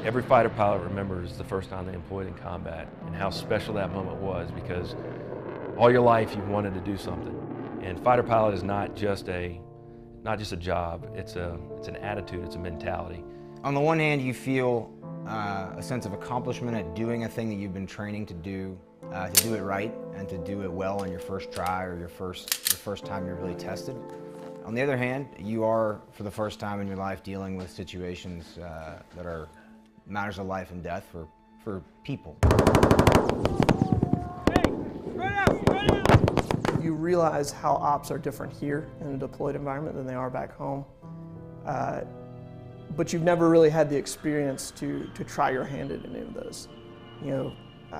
Every fighter pilot remembers the first time they employed in combat and how special that moment was, because all your life you've wanted to do something. And fighter pilot is not just a job, it's an attitude, it's a mentality. On the one hand, you feel a sense of accomplishment at doing a thing that you've been training to do it right and to do it well on your first try or your first time you're really tested. On the other hand, you are, for the first time in your life, dealing with situations that are matters of life and death for people. You realize how ops are different here in a deployed environment than they are back home. But you've never really had the experience to try your hand at any of those. You know,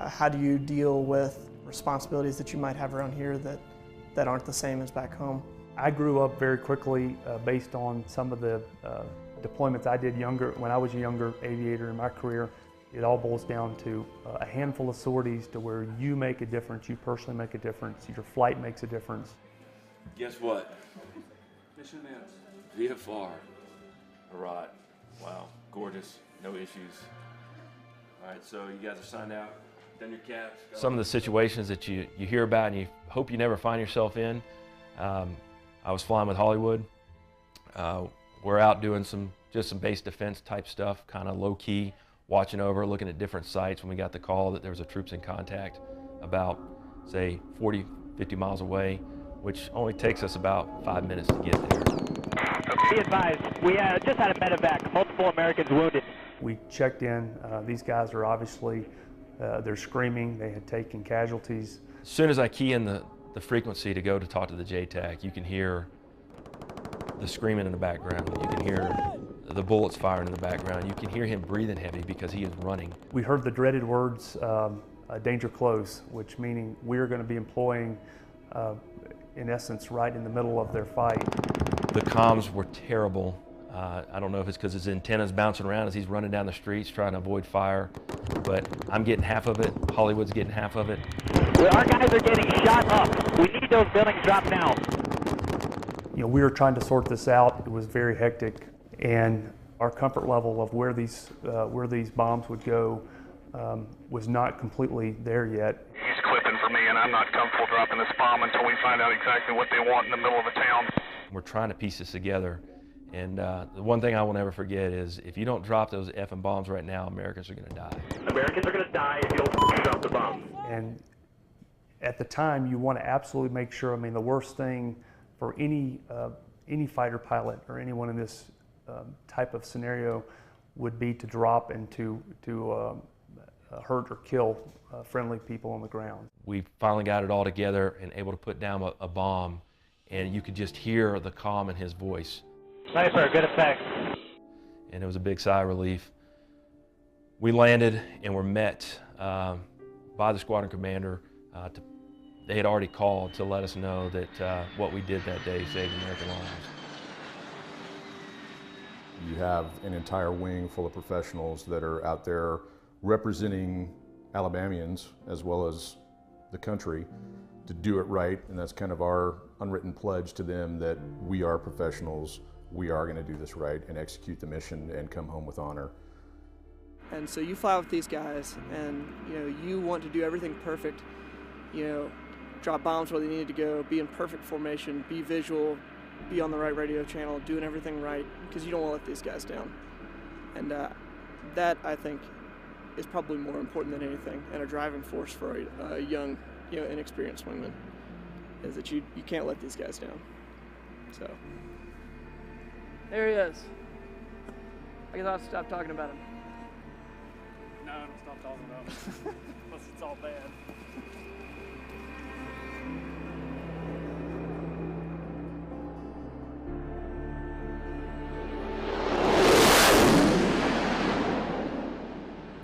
how do you deal with responsibilities that you might have around here that aren't the same as back home? I grew up very quickly based on some of the deployments I did when I was a younger aviator in my career. It all boils down to a handful of sorties to where you make a difference, you personally make a difference, your flight makes a difference. Guess what? Mission announced. VFR. Alright. Wow. Gorgeous. No issues. Alright, so you guys are signed out. Done your caps. Some of the situations that you hear about and you hope you never find yourself in. I was flying with Hollywood. We're out doing just some base defense type stuff, kind of low key, watching over, looking at different sites when we got the call that there was a troops in contact about, say, 40, 50 miles away, which only takes us about 5 minutes to get there. Be advised, we just had a medevac, multiple Americans wounded. We checked in. These guys are obviously, they're screaming. They had taken casualties. As soon as I key in the frequency to go to talk to the JTAC, you can hear the screaming in the background. You can hear the bullets firing in the background. You can hear him breathing heavy because he is running. We heard the dreaded words, danger close, which meaning we're going to be employing, in essence, right in the middle of their fight. The comms were terrible. I don't know if it's because his antenna's bouncing around as he's running down the streets trying to avoid fire, but I'm getting half of it. Hollywood's getting half of it. Well, our guys are getting shot up. We need those buildings dropped now. You know, we were trying to sort this out. It was very hectic, and our comfort level of where these bombs would go was not completely there yet. He's clipping for me, and I'm not comfortable dropping this bomb until we find out exactly what they want in the middle of a town. We're trying to piece this together, and the one thing I will never forget is if you don't drop those effing bombs right now, Americans are going to die. Americans are going to die if you don't drop the bomb. And at the time, you want to absolutely make sure. I mean, the worst thing for any fighter pilot or anyone in this type of scenario would be to drop and to hurt or kill friendly people on the ground. We finally got it all together and able to put down a bomb, and you could just hear the calm in his voice. Nice, sir. Good effect. And it was a big sigh of relief. We landed and were met by the squadron commander. They had already called to let us know that what we did that day saved American lives. You have an entire wing full of professionals that are out there representing Alabamians as well as the country to do it right, and that's kind of our unwritten pledge to them that we are professionals, we are going to do this right and execute the mission and come home with honor. And so you fly with these guys, and you want to do everything perfect. Drop bombs where they need to go, be in perfect formation, be visual, be on the right radio channel, doing everything right, because you don't want to let these guys down. And that, I think, is probably more important than anything, and a driving force for a young, inexperienced wingman, is that you can't let these guys down. So there he is. I guess I'll stop talking about him. No, don't stop talking about it. Unless it's all bad.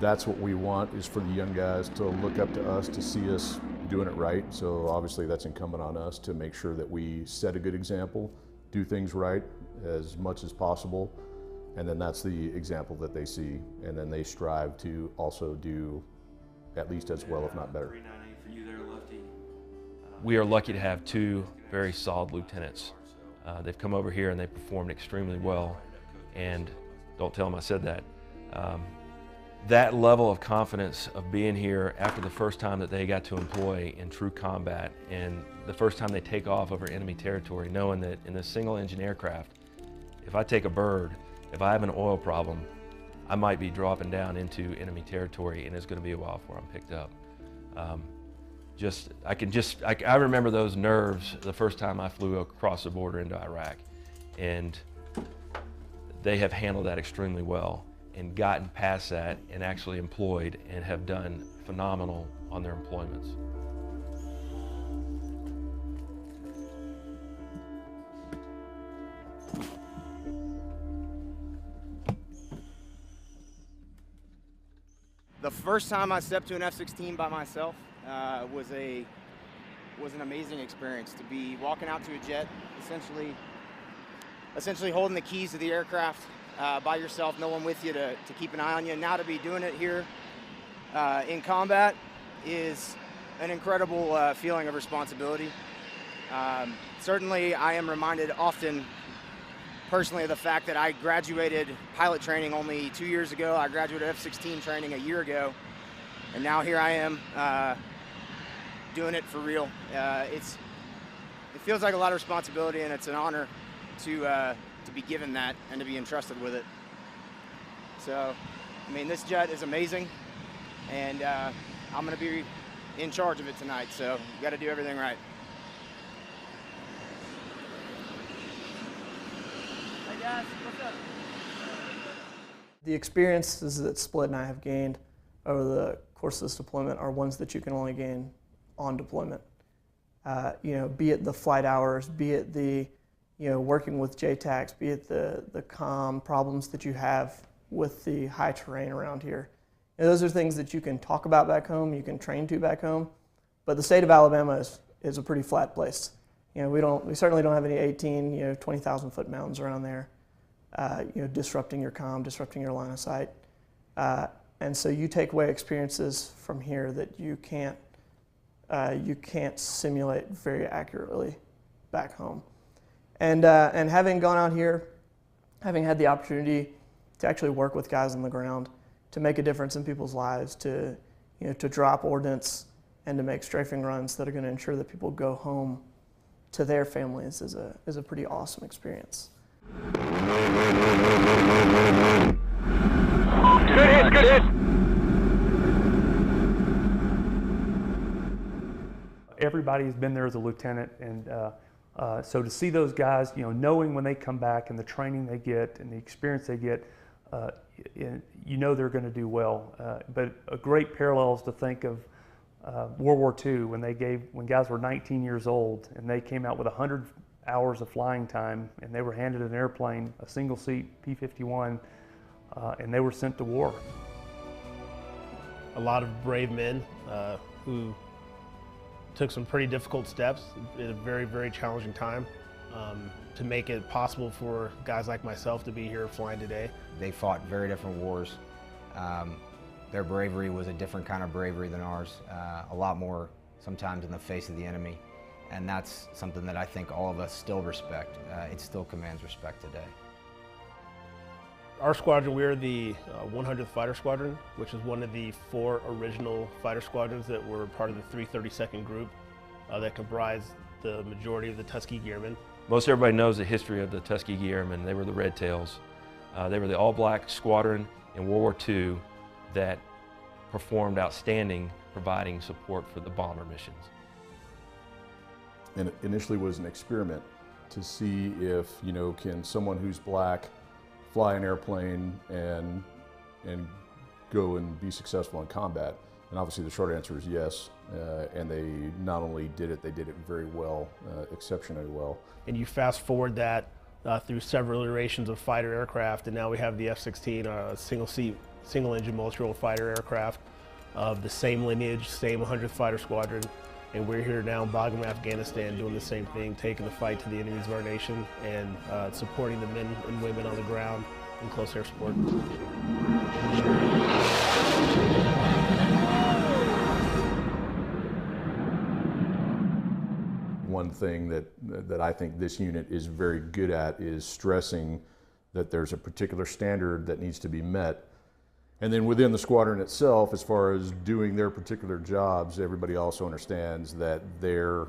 That's what we want, is for the young guys to look up to us, to see us doing it right. So obviously that's incumbent on us to make sure that we set a good example, do things right as much as possible, and then that's the example that they see, and then they strive to also do at least as well, if not better. We are lucky to have two very solid lieutenants. They've come over here and they performed extremely well, and don't tell them I said that. that level of confidence of being here after the first time that they got to employ in true combat and the first time they take off over enemy territory, knowing that in this single engine aircraft, if I take a bird, if I have an oil problem, I might be dropping down into enemy territory and it's going to be a while before I'm picked up. I remember those nerves the first time I flew across the border into Iraq, and they have handled that extremely well and gotten past that and actually employed and have done phenomenal on their employments. The first time I stepped to an F-16 by myself was an amazing experience. To be walking out to a jet, essentially holding the keys to the aircraft by yourself, no one with you to keep an eye on you. And now to be doing it here in combat is an incredible feeling of responsibility. Certainly I am reminded often personally of the fact that I graduated pilot training only 2 years ago. I graduated F-16 training a year ago, and now here I am doing it for real. It feels like a lot of responsibility, and it's an honor to be given that and to be entrusted with it. So, I mean, this jet is amazing, and I'm going to be in charge of it tonight, so you got to do everything right. Hey guys, what's up? The experiences that Split and I have gained over the course of this deployment are ones that you can only gain on deployment. Be it the flight hours, be it the working with JTACs, be it the comm problems that you have with the high terrain around here. Those are things that you can talk about back home, you can train to back home, but the state of Alabama is a pretty flat place. We certainly don't have any 18, 20,000 foot mountains around there, disrupting your comm, disrupting your line of sight. And so you take away experiences from here that you can't simulate very accurately back home. And having gone out here, having had the opportunity to actually work with guys on the ground, to make a difference in people's lives, to drop ordnance and to make strafing runs that are going to ensure that people go home to their families is a pretty awesome experience. Good hit, good hit. Everybody's been there as a lieutenant, and so to see those guys, knowing when they come back and the training they get and the experience they get, they're going to do well. But a great parallel is to think of World War II when guys were 19 years old and they came out with 100 hours of flying time and they were handed an airplane, a single seat P-51, and they were sent to war. A lot of brave men who took some pretty difficult steps at a very, very challenging time to make it possible for guys like myself to be here flying today. They fought very different wars. Their bravery was a different kind of bravery than ours, a lot more sometimes in the face of the enemy. And that's something that I think all of us still respect. It still commands respect today. Our squadron, we're the 100th Fighter Squadron, which is one of the 4 original fighter squadrons that were part of the 332nd group that comprised the majority of the Tuskegee Airmen. Most everybody knows the history of the Tuskegee Airmen. They were the Red Tails. They were the all-black squadron in World War II that performed outstanding, providing support for the bomber missions. And it initially was an experiment to see if, can someone who's black fly an airplane and go and be successful in combat? And obviously the short answer is yes. And they not only did it, they did it very well, exceptionally well. And you fast forward that through several iterations of fighter aircraft, and now we have the F-16, a single engine multi-role fighter aircraft of the same lineage, same 100th Fighter Squadron. And we're here now in Bagram, Afghanistan, doing the same thing, taking the fight to the enemies of our nation and supporting the men and women on the ground in close air support. One thing that I think this unit is very good at is stressing that there's a particular standard that needs to be met, And then within the squadron itself, as far as doing their particular jobs, everybody also understands that their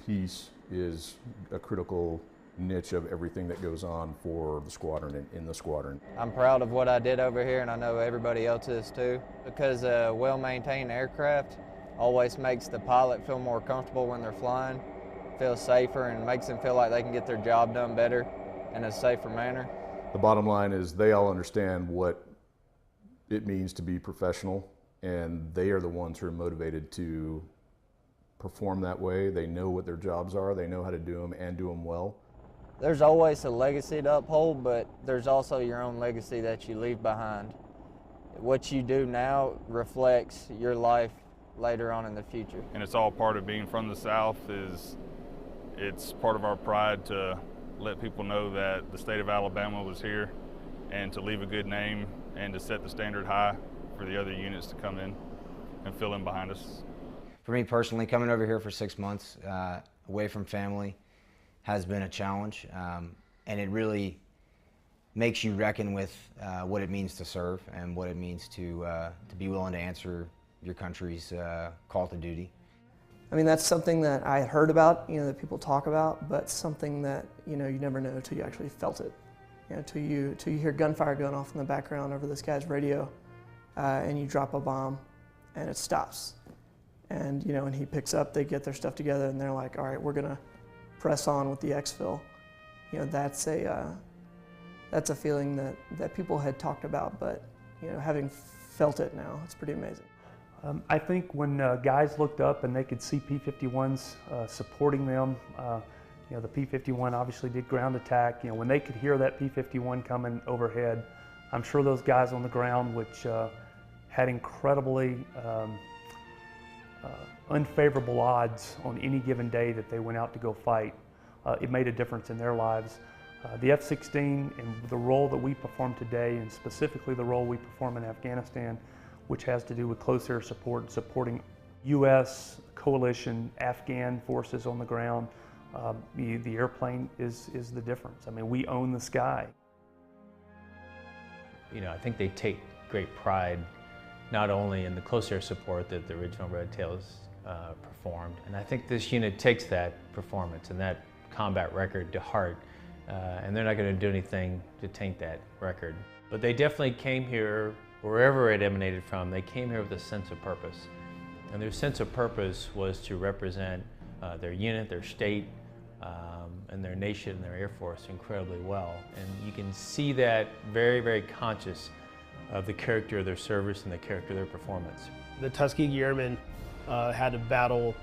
piece is a critical niche of everything that goes on for the squadron and in the squadron. I'm proud of what I did over here, and I know everybody else is too, because a well-maintained aircraft always makes the pilot feel more comfortable when they're flying, feel safer, and makes them feel like they can get their job done better in a safer manner. The bottom line is they all understand what it means to be professional, and they are the ones who are motivated to perform that way. They know what their jobs are, they know how to do them and do them well. There's always a legacy to uphold, but there's also your own legacy that you leave behind. What you do now reflects your life later on in the future. And it's all part of being from the South. It's part of our pride to let people know that the state of Alabama was here and to leave a good name and to set the standard high for the other units to come in and fill in behind us. For me personally, coming over here for 6 months, away from family, has been a challenge, and it really makes you reckon with what it means to serve and what it means to be willing to answer your country's call to duty. I mean, that's something that I had heard about, that people talk about, but something that, you never know until you actually felt it. Till you hear gunfire going off in the background over this guy's radio, and you drop a bomb, and it stops. And, when he picks up, they get their stuff together, and they're like, all right, we're gonna press on with the exfil. That's a feeling that people had talked about, but having felt it now, it's pretty amazing. I think when guys looked up and they could see P-51s supporting them, the P-51 obviously did ground attack. When they could hear that P-51 coming overhead, I'm sure those guys on the ground, which had incredibly unfavorable odds on any given day that they went out to go fight, it made a difference in their lives. The F-16 and the role that we perform today, and specifically the role we perform in Afghanistan, which has to do with close air support, supporting U.S. coalition Afghan forces on the ground, the airplane is the difference. I mean, we own the sky. I think they take great pride not only in the close air support that the original Red Tails performed, and I think this unit takes that performance and that combat record to heart, and they're not going to do anything to taint that record. But they definitely came here, wherever it emanated from, they came here with a sense of purpose. And their sense of purpose was to represent their unit, their state, and their nation and their Air Force incredibly well. And you can see that very, very conscious of the character of their service and the character of their performance. The Tuskegee Airmen had to battle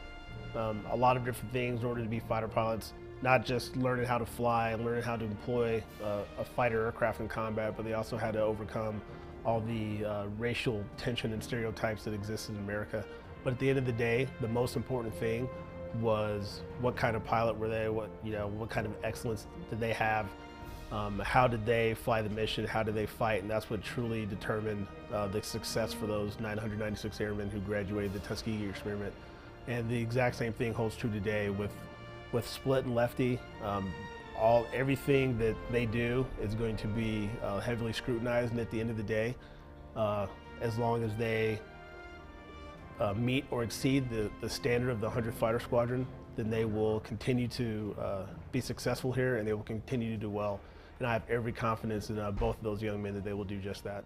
a lot of different things in order to be fighter pilots, not just learning how to fly and learning how to employ a fighter aircraft in combat, but they also had to overcome all the racial tension and stereotypes that existed in America. But at the end of the day, the most important thing was what kind of pilot were they, what kind of excellence did they have, how did they fly the mission, how did they fight, and that's what truly determined the success for those 996 airmen who graduated the Tuskegee experiment. And the exact same thing holds true today with Split and Lefty. Everything that they do is going to be heavily scrutinized, and at the end of the day, as long as they meet or exceed the standard of the 100th Fighter Squadron, then they will continue to be successful here, and they will continue to do well. And I have every confidence in both of those young men that they will do just that.